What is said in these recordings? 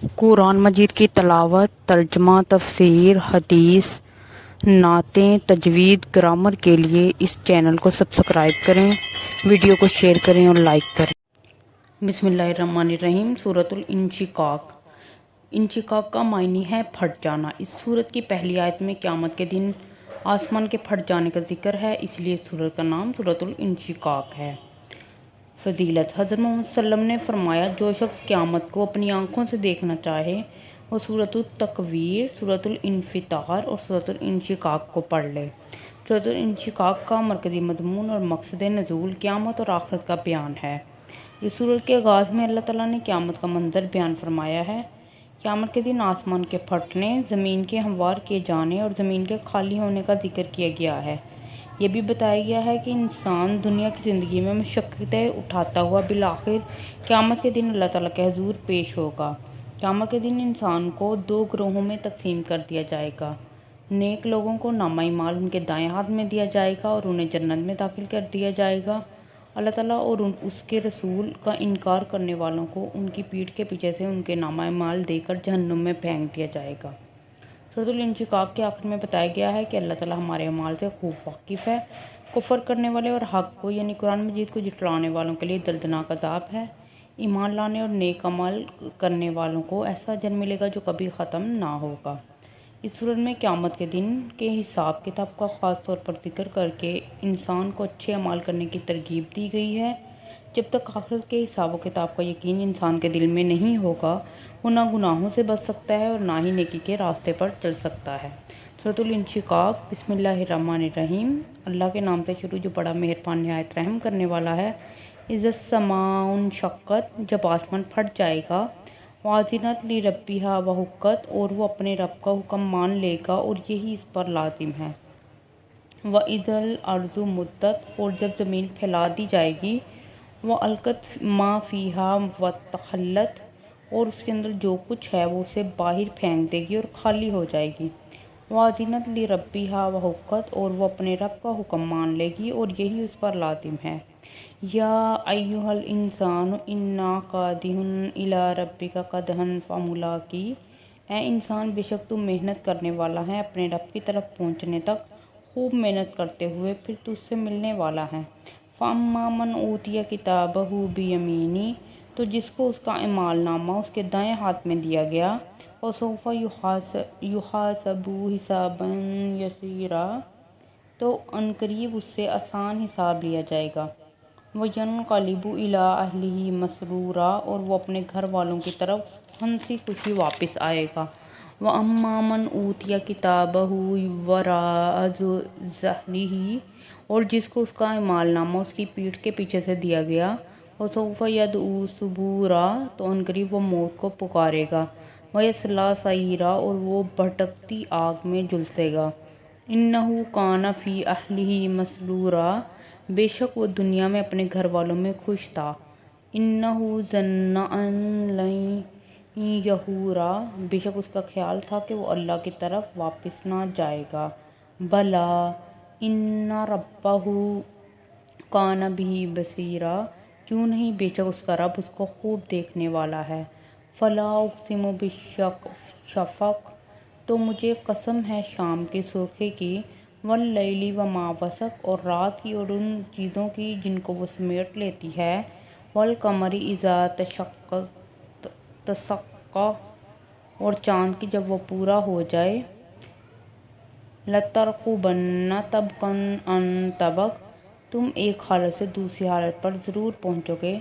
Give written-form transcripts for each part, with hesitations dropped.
قرآن مجید کی تلاوت، ترجمہ، تفسیر، حدیث، نعتیں، تجوید، گرامر کے لیے اس چینل کو سبسکرائب کریں، ویڈیو کو شیئر کریں اور لائک کریں۔ بسم اللہ الرحمن الرحیم۔ سورۃ الانشقاق۔ انشقاق کا معنی ہے پھٹ جانا۔ اس سورت کی پہلی آیت میں قیامت کے دن آسمان کے پھٹ جانے کا ذکر ہے، اس لیے اس سورت کا نام سورۃ الانشقاق ہے۔ فضیلت: حضرت محمد صلی اللہ علیہ وسلم نے فرمایا، جو شخص قیامت کو اپنی آنکھوں سے دیکھنا چاہے وہ سورۃ التکویر، سورۃ الانفطار اور سورۃ الانشقاق کو پڑھ لے۔ سورۃ الانشقاق کا مرکزی مضمون اور مقصد نزول قیامت اور آخرت کا بیان ہے۔ اس سورت کے آغاز میں اللہ تعالیٰ نے قیامت کا منظر بیان فرمایا ہے۔ قیامت کے دن آسمان کے پھٹنے، زمین کے ہموار کیے جانے اور زمین کے خالی ہونے کا ذکر کیا گیا ہے۔ یہ بھی بتایا گیا ہے کہ انسان دنیا کی زندگی میں مشقتیں اٹھاتا ہوا بالآخر قیامت کے دن اللہ تعالیٰ کے حضور پیش ہوگا۔ قیامت کے دن انسان کو دو گروہوں میں تقسیم کر دیا جائے گا۔ نیک لوگوں کو نامہ اعمال ان کے دائیں ہاتھ میں دیا جائے گا اور انہیں جنت میں داخل کر دیا جائے گا۔ اللہ تعالیٰ اور اس کے رسول کا انکار کرنے والوں کو ان کی پیٹھ کے پیچھے سے ان کے نامہ اعمال دے کر جہنم میں پھینک دیا جائے گا۔ سورۃ الانشقاق کے آخر میں بتایا گیا ہے کہ اللہ تعالیٰ ہمارے اعمال سے خوب واقف ہے۔ کفر کرنے والے اور حق کو یعنی قرآن مجید کو جھٹلانے والوں کے لیے دردناک عذاب ہے۔ ایمان لانے اور نیک عمل کرنے والوں کو ایسا اجر ملے گا جو کبھی ختم نہ ہوگا۔ اس سورت میں قیامت کے دن کے حساب کتاب کا خاص طور پر ذکر کر کے انسان کو اچھے اعمال کرنے کی ترغیب دی گئی ہے۔ جب تک آخرت کے حساب و کتاب کا یقین انسان کے دل میں نہیں ہوگا، وہ نہ گناہوں سے بچ سکتا ہے اور نہ ہی نیکی کے راستے پر چل سکتا ہے۔ سورۃ الانشقاق۔ بسم اللہ الرحمن الرحیم۔ اللہ کے نام سے شروع جو بڑا مہربان نہایت رحم کرنے والا ہے۔ اذا السماء انشقت، جب آسمان پھٹ جائے گا۔ وَأَذِنَتْ لِرَبِّهَا وَحُقَّتْ، اور وہ اپنے رب کا حکم مان لے گا اور یہی اس پر لازم ہے۔ وَإِذَا الْأَرْضُ مُدَّتْ، اور جب زمین پھیلا دی جائے گی۔ وَأَلْقَتْ مَا فِيهَا وَتَخَلَّتْ، اور اس کے اندر جو کچھ ہے وہ اسے باہر پھینک دے گی اور خالی ہو جائے گی۔ وَأَذِنَتْ لِرَبِّهَا وَحُقَّتْ، اور وہ اپنے رب کا حکم مان لے گی اور یہی اس پر لازم ہے۔ یا ایھا الانسان انا قادحون الی ربک قدحا فملاقی، اے انسان بے شک تو محنت کرنے والا ہے اپنے رب کی طرف پہنچنے تک، خوب محنت کرتے ہوئے پھر تو اس سے ملنے والا ہے۔ فاما من اوتی کتابہ بیمینہ، تو جس کو اس کا اعمال نامہ اس کے دائیں ہاتھ میں دیا گیا۔ فسوف یحاسب حسابا یسیرا، تو عنقریب اس سے آسان حساب لیا جائے گا۔ وینقلب الی اہلہ مسرورا، اور وہ اپنے گھر والوں کی طرف ہنسی خوشی واپس آئے گا۔ واما من اوتی کتابہ وراء ظہرہ، اور جس کو اس کا اعمال نامہ اس کی پیٹھ کے پیچھے سے دیا گیا۔ فسوف یدعو ثبورا، تو عنقریب وہ موت کو پکارے گا۔ ویصلی سعیرا، اور وہ بھٹکتی آگ میں جھلسے گا۔ انہ کان فی اہلہ مسرورا، بے شک وہ دنیا میں اپنے گھر والوں میں خوش تھا۔ انہ ظن ان لن یحورا، بے شک اس کا خیال تھا کہ وہ اللہ کی طرف واپس نہ جائے گا۔ بلی ان ربہ کان بہ بصیرا، کیوں نہیں بے شک اس کا رب اس کو خوب دیکھنے والا ہے۔ فلا اقسم بالشفق، تو مجھے قسم ہے شام کی سرخی کی۔ واللیل وما وسق، اور رات کی اور ان چیزوں کی جن کو وہ سمیٹ لیتی ہے۔ والقمر اذا تسقا، اور چاند کی جب وہ پورا ہو جائے۔ لترکبن طبقا عن طبق، تم ایک حالت سے دوسری حالت پر ضرور پہنچو گے۔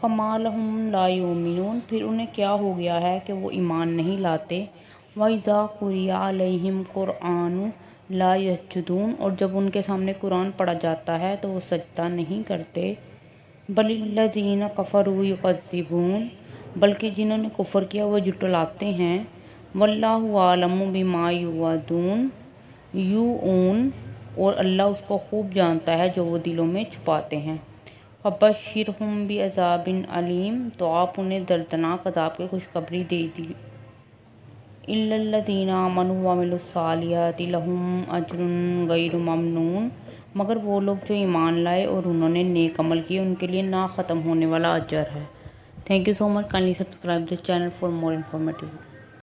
فما لہم لا یؤمنون، پھر انہیں کیا ہو گیا ہے کہ وہ ایمان نہیں لاتے۔ وَإِذَا قُرِئَ عَلَيْهِمْ الْقُرْآنُ لَا يَسْجُدُونَ، اور جب ان کے سامنے قرآن پڑھا جاتا ہے تو وہ سجدہ نہیں کرتے۔ بَلِ الَّذِينَ كَفَرُوا يُكَذِّبُونَ، بلکہ جنہوں نے کفر کیا وہ جھٹلاتے ہیں۔ وَاللَّهُ أَعْلَمُ بِمَا یُوعُونَ، اور اللہ اس کو خوب جانتا ہے جو وہ دلوں میں چھپاتے ہیں۔ فَبَشِّرْهُم بِعَذَابٍ أَلِيمٍ، تو آپ انہیں دردناک عذاب کی خوشخبری دے دی۔ إِلَّا الَّذِينَ آمَنُوا وَعَمِلُوا الصَّالِحَاتِ لَهُمْ أَجْرٌ غَيْرُ مَمْنُونٍ، مگر وہ لوگ جو ایمان لائے اور انہوں نے نیک عمل کیے ان کے لیے نہ ختم ہونے والا اجر ہے۔ Thank you so much. Kindly subscribe this channel for more informative.